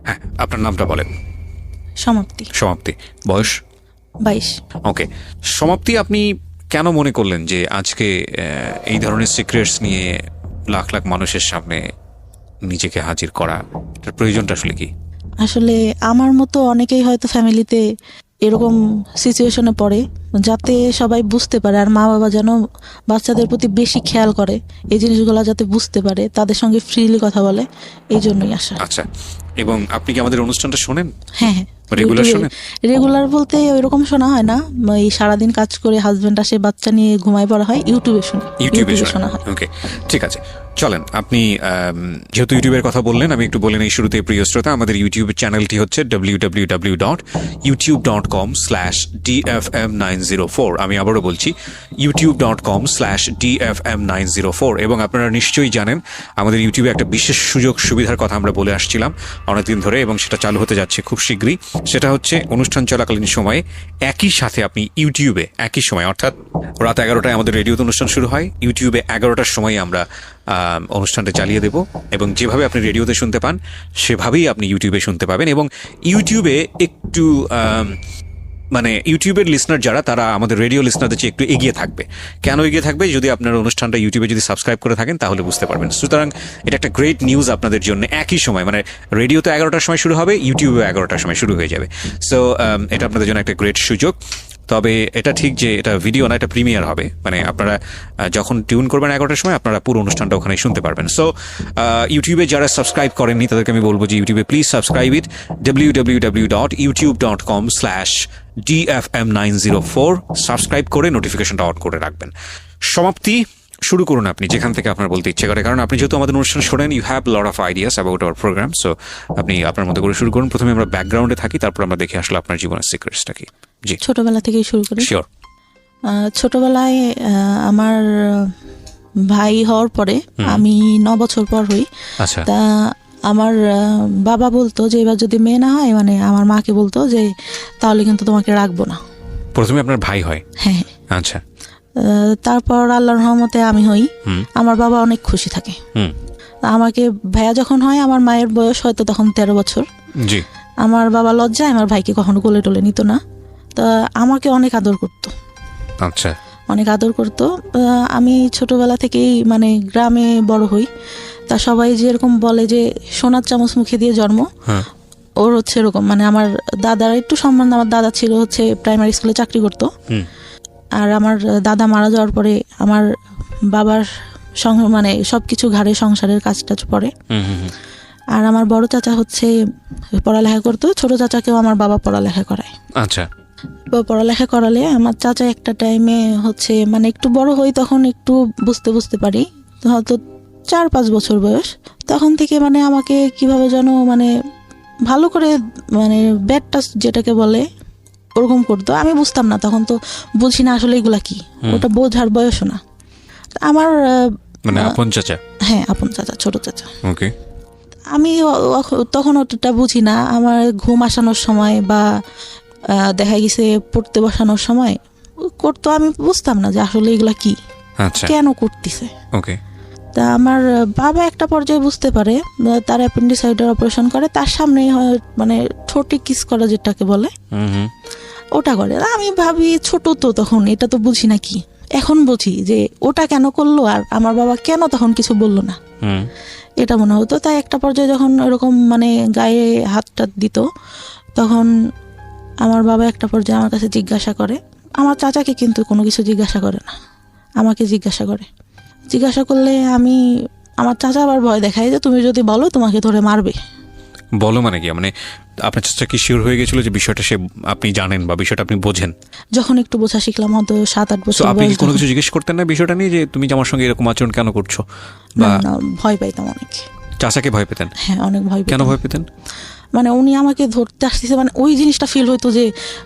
হ্যাঁ, আপনার নামটা বলেন। সমাপ্তি। সমাপ্তি। বয়স? 22। ওকে, সমাপ্তি, আপনি কেন মনে করলেন যে আজকে এই ধরনের সিক্রেটস নিয়ে লাখ লাখ মানুষের সামনে নিজেকে হাজির করা, এটার প্রয়োজনটা আসলে কি? আসলে আমার মতো অনেকেই হয়তো ফ্যামিলিতে এরকম সিচুয়েশনে পড়ে, যাতে সবাই বুঝতে পারে আর মা বাবা যেন বাচ্চাদের প্রতি বেশি খেয়াল করে, এই জিনিসগুলো যাতে বুঝতে পারে, তাদের সঙ্গে ফ্রিলি কথা বলে, এই জন্যই আসা। আচ্ছা, এবং আপনি কি আমাদের অনুষ্ঠানটা শোনেন? হ্যাঁ হ্যাঁ, রেগুলার শোনেন? রেগুলার বলতে ওইরকম শোনা হয় না, এই সারাদিন কাজ করে হাজবেন্ড আসে, বাচ্চা নিয়ে ঘুমায় পড়া হয়, ইউটিউবে শোনা হয়। ওকে, ঠিক আছে, চলেন। আপনি যেহেতু ইউটিউবের কথা বললেন, আমি একটু বলে নেই শুরুতে, প্রিয় শ্রোতা, আমাদের ইউটিউব চ্যানেলটি হচ্ছে www.youtube.com/dfm904। আমি আবারও বলছি, youtube.com/dfm904। এবং আপনারা নিশ্চয়ই জানেন আমাদের ইউটিউবে একটা বিশেষ সুযোগ সুবিধার কথা আমরা বলে আসছিলাম অনেকদিন ধরে, এবং সেটা চালু হতে যাচ্ছে খুব শীঘ্রই। সেটা হচ্ছে অনুষ্ঠান চলাকালীন সময়ে একই সাথে আপনি ইউটিউবে একই সময়, অর্থাৎ রাত 11টায় আমাদের রেডিওতে অনুষ্ঠান শুরু হয়, ইউটিউবে 11টার সময় আমরা অনুষ্ঠানটা চালিয়ে দেব, এবং যেভাবে আপনি রেডিওতে শুনতে পান সেভাবেই আপনি ইউটিউবে শুনতে পাবেন। এবং ইউটিউবে একটু মানে ইউটিউবের লিসনার যারা, তারা আমাদের রেডিও লিসনারদের চেয়ে একটু এগিয়ে থাকবে। কেন এগিয়ে থাকবে? যদি আপনার অনুষ্ঠানটা ইউটিউবে যদি সাবস্ক্রাইব করে থাকেন তাহলে বুঝতে পারবেন। সুতরাং এটা একটা গ্রেট নিউজ আপনাদের জন্য। একই সময়, মানে রেডিওতে 11টার সময় শুরু হবে, ইউটিউবে 11টার সময় শুরু হয়ে যাবে। সো এটা আপনাদের জন্য একটা গ্রেট সুযোগ। তবে এটা ঠিক যে এটা ভিডিও না, এটা প্রিমিয়ার হবে, মানে আপনারা যখন টিউন করবেন 11টার সময় আপনারা পুরো অনুষ্ঠানটা ওখানে শুনতে পারবেন। সো ইউটিউবে যারা সাবস্ক্রাইব করেননি তাদেরকে আমি বলবো যে ইউটিউবে please subscribe it, www.youtube.com/dfm904। Subscribe করে নোটিফিকেশনটা অন করে রাখবেন। সমাপ্তি, শুরু করুন আপনি যেখান থেকে আপনার বলতে ইচ্ছে করে, কারণ আপনি যেহেতু আমাদের অনুষ্ঠান শোনেন, you have lot of ideas about our program. So আপনি আপনার মতো করে শুরু করুন। প্রথমে আমরা ব্যাকগ্রাউন্ডে থাকি, তারপর আমরা দেখে আসলে আপনার জীবনের সিক্রেটসটা কি। জি, ছোটবেলা থেকেই শুরু করি। শিওর। ছোটবেলায় আমার ভাই হওয়ার পরে আমি 9 বছর পর হই। আচ্ছা। তা আমার বাবা বলতো যে এবার যদি মেয়ে না হয়, মানে আমার মাকে বলতো যে তাহলে কিন্তু তোমাকে রাখবো না। প্রথমে আপনার ভাই হয়? হ্যাঁ। আচ্ছা। তারপর আল্লাহর রহমতে আমি হই। আমার বাবা অনেক খুশি থাকে। আমাকে ভাইয়া যখন হয়, আমার মায়ের বয়স হয়তো তখন 13 বছর। জি। আমার বাবা লজ্জায় আমার ভাইকে কখনো কোলে টোলে নিত না, তা আমাকে অনেক আদর করতো। আচ্ছা। অনেক আদর করতো। আমি ছোটবেলা থেকেই মানে গ্রামে বড় হই, তা সবাই যেরকম বলে যে সোনার চামচ মুখে দিয়ে জন্ম, ওর হচ্ছে এরকম। মানে আমার দাদার একটু সম্মান, আমার দাদা ছিল হচ্ছে প্রাইমারি স্কুলে চাকরি করতো, আর আমার দাদা মারা যাওয়ার পরে আমার বাবার মানে সবকিছু ঘাড়ে সংসারের কাজ টাজ পড়ে। আর আমার বড় চাচা হচ্ছে পড়ালেখা করতো, ছোট চাচাকেও আমার বাবা পড়ালেখা করায়। আচ্ছা। পড়ালেখা করালে আমার চাচা একটা টাইমে হচ্ছে মানে একটু বড় হই, তখন একটু বুঝতে পারি, হয়তো 4-5 বছর বয়স, তখন থেকে মানে আমাকে কিভাবে যেন মানে ভালো করে মানে ব্যাড টাচ যেটাকে বলে ওরকম করতো। আমি বুঝতাম না, তখন তো বুঝি না আসলে এগুলা কি, ওটা বোঝার বয়সও না আমার। মানে আপন চাচা? হ্যাঁ, আপন চাচা, ছোট চাচা। ওকে। আমি তখন অতটা বুঝি না। আমার ঘুম আসানোর সময় বা দেখা গেছে পড়তে বসানোর সময় করতো, আমি বুঝতাম না যে আসলে এগুলা কি, কেন করতেছে। ওকে। তা আমার বাবা একটা পর্যায়ে বুঝতে পারে, তার অ্যাপেন্ডিসাইডের অপারেশন করে, তার সামনে মানে ঠোঁটে কিস করা যেটাকে বলে ওটা করে। আমি ভাবি ছোট তো তখন, এটা তো বুঝি না কি। এখন বুঝি যে ওটা কেন করলো আর আমার বাবা কেন তখন কিছু বললো না, এটা মনে হতো। তাই একটা পর্যায়ে যখন এরকম মানে গায়ে হাতটা দিত, তখন আমার বাবা একটা পর্যায়ে আমার কাছে জিজ্ঞাসা করে, আমার চাচাকে কিন্তু কোনো কিছু জিজ্ঞাসা করে না, আমাকে জিজ্ঞাসা করে। জিজ্ঞাসা করলে আমার চাচা আবার ভয় দেখায় যে তুমি যদি বলো তোমাকে ধরে মারবে। বলো মানে কি? মানে আপনার চাচা কি শিওর হয়ে গেছিল যে বিষয়টা আপনি জানেন বা বিষয়টা আপনি বোঝেন? যখন একটু বোঝা শিখলাম, হয়তো 7-8 বছর। আপনি কি কোনো কিছু জিজ্ঞেস করতেন না বিষয়টা নিয়ে, যে তুমি আমার সঙ্গে এরকম আচরণ কেন করছো? না, ভয় পাইতাম অনেক। চাচাকে ভয় পেতেন? হ্যাঁ, অনেক ভয় পেতাম। কেন ভয় পেতেন? মানে উনি আমাকে ধরতে আসতেছে, মানে ওই জিনিসটা ফিল হইতো যে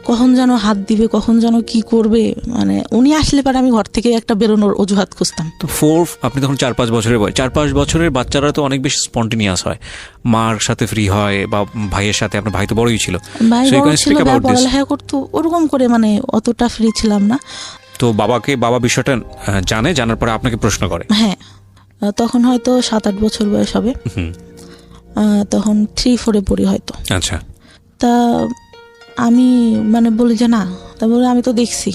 কখন যেন হাত দিবে, কখন যেন কি করবে। মানে উনি আসলে পরে আমি ঘর থেকে একটা বেরোনোর অজুহাত খুঁজতাম। তো আপনি তখন 4-5 বছরের বয়স। 4-5 বছরের বাচ্চারা তো অনেক বেশি স্পন্টেনিয়াস হয়, মার সাথে ফ্রি হয় বা ভাইয়ের সাথে। আপনার ভাই তো বড়ই ছিল, পড়ালেখা করতো, ওরকম করে মানে অতটা ফ্রি ছিলাম না। তো বাবা বিষয়টা জানার পরে আপনাকে প্রশ্ন করে? হ্যাঁ, তখন হয়তো 7-8 বছর বয়স হবে। তখন 3-4 পড়ি হয়তো। আচ্ছা, তা আমি মানে বলি যে না, তা বলে আমি তো দেখছি।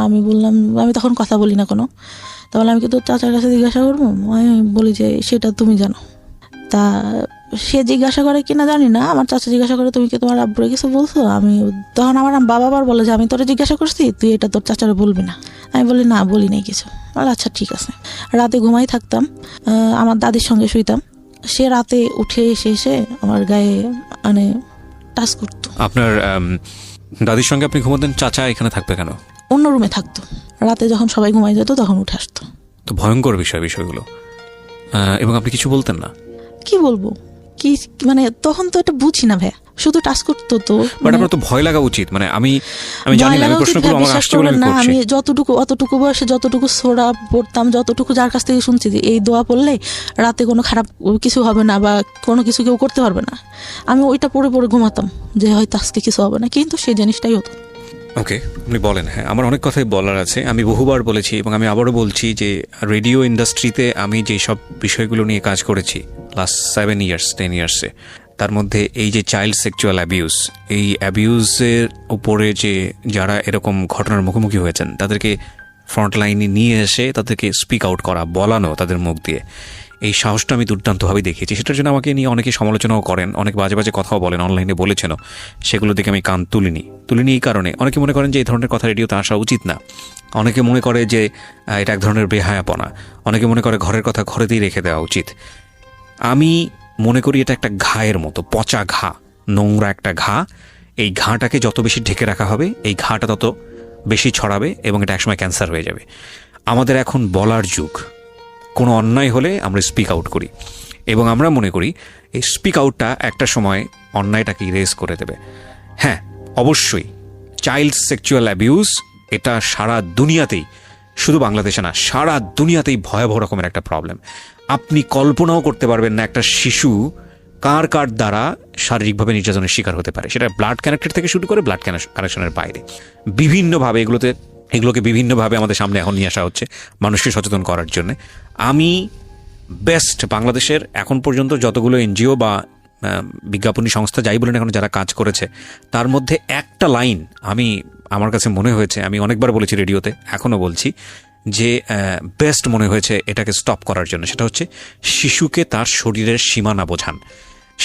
আমি বললাম, আমি তখন কথা বলি না কোনো। তাহলে আমি কি তোর চাচার কাছে জিজ্ঞাসা করবো? আমি বলি যে সেটা তুমি জানো। তা সে জিজ্ঞাসা করে কিনা জানি না, আমার চাচা জিজ্ঞাসা করে তুমি কি তোমার আব্বুরে কিছু বলছো? আমি তখন আমার বাবা আবার বলে যে আমি তোরে জিজ্ঞাসা করছি, তুই এটা তোর চাচারে বলবি না। আমি বলি না, বলি নাই কিছু। বলে আচ্ছা ঠিক আছে। রাতে ঘুমাই থাকতাম, আমার দাদির সঙ্গে শুইতাম। সে রাতে উঠে এসে আমার গায়ে মানে টাচ করতো। আপনার দাদির সঙ্গে আপনি ঘুমাতেন, চাচা এখানে থাকবে কেন? অন্য রুমে থাকতো, রাতে যখন সবাই ঘুমাই যেত তখন উঠে আসতো। তো ভয়ঙ্কর বিষয়গুলো। এবং আপনি কিছু বলতেন না? কি বলবো, কি মানে তখন তো এটা বুঝি না ভাইয়া, শুধু টাচ করতো। তো বাট আপনার তো ভয় লাগা উচিত। মানে আমি জানি না, প্রশ্নগুলো আমার আসছে বলে আমি করছি। আমি অতটুকু বয়সে যতটুকু সোরা পড়তাম, যতটুকু যার কাছ থেকে শুনছি যে এই দোয়া পড়লে রাতে কোনো খারাপ কিছু হবে না বা কোনো কিছু কেউ করতে পারবে না, আমি ওইটা পড়ে ঘুমাতাম যে হয়তো আজকে কিছু হবে না, কিন্তু সেই জিনিসটাই হতো। ওকে, আপনি বলেন। হ্যাঁ, আমার অনেক কথাই বলার আছে। আমি বহুবার বলেছি এবং আমি আবারও বলছি যে রেডিও ইন্ডাস্ট্রিতে আমি যেসব বিষয়গুলো নিয়ে কাজ করেছি লাস্ট 10 ইয়ার্সে, তার মধ্যে এই যে চাইল্ড সেক্সুয়াল অ্যাবিউজ, এই অ্যাবিউজের উপরে যে যারা এরকম ঘটনার মুখোমুখি হয়েছেন তাদেরকে ফ্রন্ট লাইনে নিয়ে এসে তাদেরকে স্পিক আউট করা, বলানো তাদের মুখ দিয়ে, এই সাহসটা আমি দুর্দান্তভাবে দেখিয়েছি। সেটার জন্য আমাকে নিয়ে অনেকে সমালোচনাও করেন, অনেক বাজে বাজে কথাও বলেন, অনলাইনে বলেছেনও। সেগুলো দেখে আমি কান তুলিনি এই কারণে অনেকে মনে করেন যে এই ধরনের কথা রেডিওতে আসা উচিত না। অনেকে মনে করে যে এটা এক ধরনের বেহায়াপনা। অনেকে মনে করে ঘরের কথা ঘরেতেই রেখে দেওয়া উচিত। আমি মনে করি এটা একটা ঘায়ের মতো, পচা ঘা, নোংরা একটা ঘা। এই ঘাটাকে যত বেশি ঢেকে রাখা হবে, এই ঘাটা তত বেশি ছড়াবে এবং এটা একসময় ক্যান্সার হয়ে যাবে। আমাদের এখন বলার যুগ। কোনো অন্যায় হলে আমরা স্পিক আউট করি এবং আমরা মনে করি এই স্পিক আউটটা একটা সময় অন্যায়টাকে ইরেজ করে দেবে। হ্যাঁ, অবশ্যই চাইল্ড সেক্সুয়াল অ্যাবিউজ এটা সারা দুনিয়াতেই, শুধু বাংলাদেশে না, সারা দুনিয়াতেই ভয়াবহ রকমের একটা প্রবলেম। আপনি কল্পনাও করতে পারবেন না একটা শিশু কার দ্বারা শারীরিকভাবে নির্যাতনের শিকার হতে পারে। সেটা ব্লাড কানেক্টেড থেকে শুরু করে ব্লাড কানেকশনের বাইরে বিভিন্নভাবে এগুলোকে বিভিন্নভাবে আমাদের সামনে এখন নিয়ে আসা হচ্ছে মানুষকে সচেতন করার জন্য। আমি বেস্ট বাংলাদেশের এখন পর্যন্ত যতগুলো এনজিও বা বিজ্ঞাপনী সংস্থা যাই বলেন এখন যারা কাজ করেছে, তার মধ্যে একটা লাইন আমার কাছে মনে হয়েছে, আমি অনেকবার বলেছি রেডিওতে, এখনও বলছি, যে বেস্ট মনে হয়েছে এটাকে স্টপ করার জন্য। সেটা হচ্ছে শিশুকে তার শরীরের সীমানা বোঝান।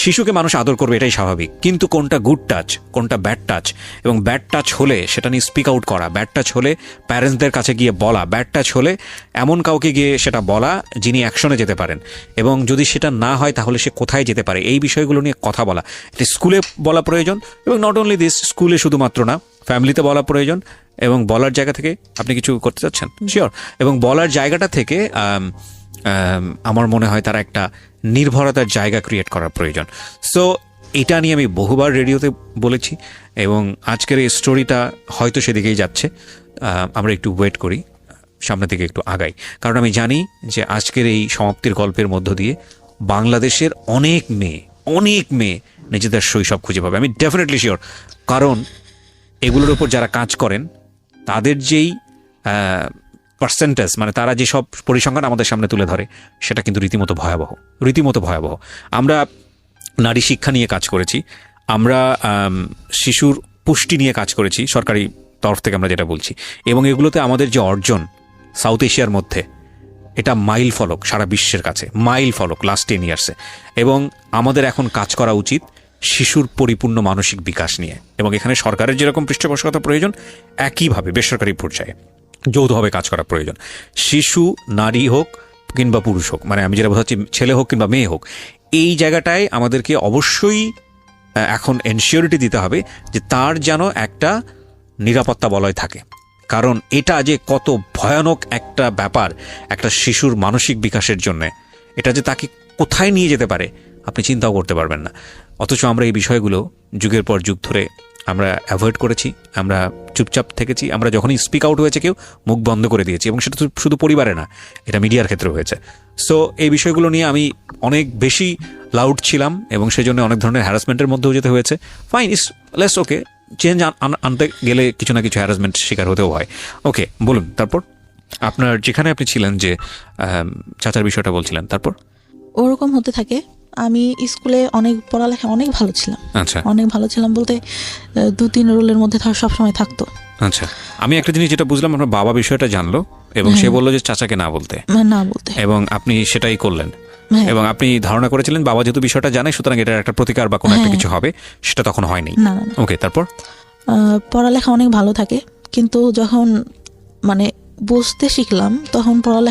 শিশুকে মানুষ আদর করবে, এটাই স্বাভাবিক, কিন্তু কোনটা গুড টাচ, কোনটা ব্যাড টাচ, এবং ব্যাড টাচ হলে সেটা নিয়ে স্পিক আউট করা, ব্যাড টাচ হলে প্যারেন্টসদের কাছে গিয়ে বলা, ব্যাড টাচ হলে এমন কাউকে গিয়ে সেটা বলা যিনি অ্যাকশনে যেতে পারেন, এবং যদি সেটা না হয় তাহলে সে কোথায় যেতে পারে, এই বিষয়গুলো নিয়ে কথা বলা। এটা স্কুলে বলা প্রয়োজন, এবং নট অনলি দিস, স্কুলে শুধুমাত্র না, ফ্যামিলিতে বলা প্রয়োজন। এবং বলার জায়গা থেকে আপনি কিছু করতে চাচ্ছেন, শিওর, এবং বলার জায়গাটা থেকে আমার মনে হয় তারা একটা নির্ভরতার জায়গা ক্রিয়েট করার প্রয়োজন। সো এটা নিয়ে আমি বহুবার রেডিওতে বলেছি এবং আজকের এই স্টোরিটা হয়তো সেদিকেই যাচ্ছে। আমরা একটু ওয়েট করি, সামনের দিকে একটু আগাই, কারণ আমি জানি যে আজকের এই সমাপ্তির গল্পের মধ্য দিয়ে বাংলাদেশের অনেক মেয়ে নিজেদের শৈশব খুঁজে পাবে। আমি ডেফিনেটলি শিওর, কারণ এগুলোর উপর যারা কাজ করেন তাদের যেই পার্সেন্টেজ, মানে তারা যেসব পরিসংখ্যান আমাদের সামনে তুলে ধরে, সেটা কিন্তু রীতিমতো ভয়াবহ। আমরা নারী শিক্ষা নিয়ে কাজ করেছি, আমরা শিশুর পুষ্টি নিয়ে কাজ করেছি সরকারি তরফ থেকে, আমরা যেটা বলছি, এবং এগুলোতে আমাদের যে অর্জন সাউথ এশিয়ার মধ্যে, এটা মাইল ফলক, সারা বিশ্বের কাছে মাইল ফলক লাস্ট 10 ইয়ার্সে। এবং আমাদের এখন কাজ করা উচিত শিশুর পরিপূর্ণ মানসিক বিকাশ নিয়ে, এবং এখানে সরকারের যেরকম পৃষ্ঠপোষকতা প্রয়োজন, একইভাবে বেসরকারি পর্যায়ে যৌথভাবে কাজ করা প্রয়োজন। শিশু নারী হোক কিংবা পুরুষ হোক, মানে আমি যেটা বোঝাচ্ছি, ছেলে হোক কিংবা মেয়ে হোক, এই জায়গাটায় আমাদেরকে অবশ্যই এখন এনশিওরিটি দিতে হবে যে তার যেন একটা নিরাপত্তা বলয় থাকে। কারণ এটা যে কত ভয়ানক একটা ব্যাপার একটা শিশুর মানসিক বিকাশের জন্য, এটা যে তাকে কোথায় নিয়ে যেতে পারে আপনি চিন্তাও করতে পারবেন না। অথচ আমরা এই বিষয়গুলো যুগের পর যুগ ধরে আমরা অ্যাভয়েড করেছি, আমরা চুপচাপ থেকেছি। আমরা যখনই স্পিক আউট হয়েছে কেউ, মুখ বন্ধ করে দিয়েছি, এবং সেটা শুধু পরিবারে না, এটা মিডিয়ার ক্ষেত্রে হয়েছে। সো এই বিষয়গুলো নিয়ে আমি অনেক বেশি লাউড ছিলাম এবং সেই জন্য অনেক ধরনের হ্যারাসমেন্টের মধ্যেও যেতে হয়েছে। ফাইন, ইস লেস ওকে, চেঞ্জ আনতে গেলে কিছু না কিছু হ্যারাসমেন্ট শিকার হতেও হয়। ওকে, বলুন তারপর আপনার যেখানে আপনি ছিলেন, যে চাচার বিষয়টা বলছিলেন, তারপর ওরকম হতে থাকে। আমি স্কুলে অনেক পড়ালেখা অনেক ভালো ছিলাম, আচ্ছা অনেক ভালো ছিলাম বলতে 2-3 রোলের মধ্যে সবসময় থাকতো। আচ্ছা, আমি একটা জিনিস যেটা বুঝলাম, আপনার বাবা বিষয়টা জানলো এবং সে বললো যে চাচাকে না বলতে, না বলতে, এবং আপনি সেটাই করলেন। হ্যাঁ। এবং আপনি ধারণা করেছিলেন বাবা যেহেতু বিষয়টা জানে সুতরাং এটার একটা প্রতিকার বা কোনো একটা হ্যাঁ। কিছু হবে, সেটা তখন হয়নি। না না না। ওকে, তারপর? পড়ালেখা অনেক ভালো থাকে, কিন্তু যখন মানে বুঝতে শিখলাম তখন পড়ালেখা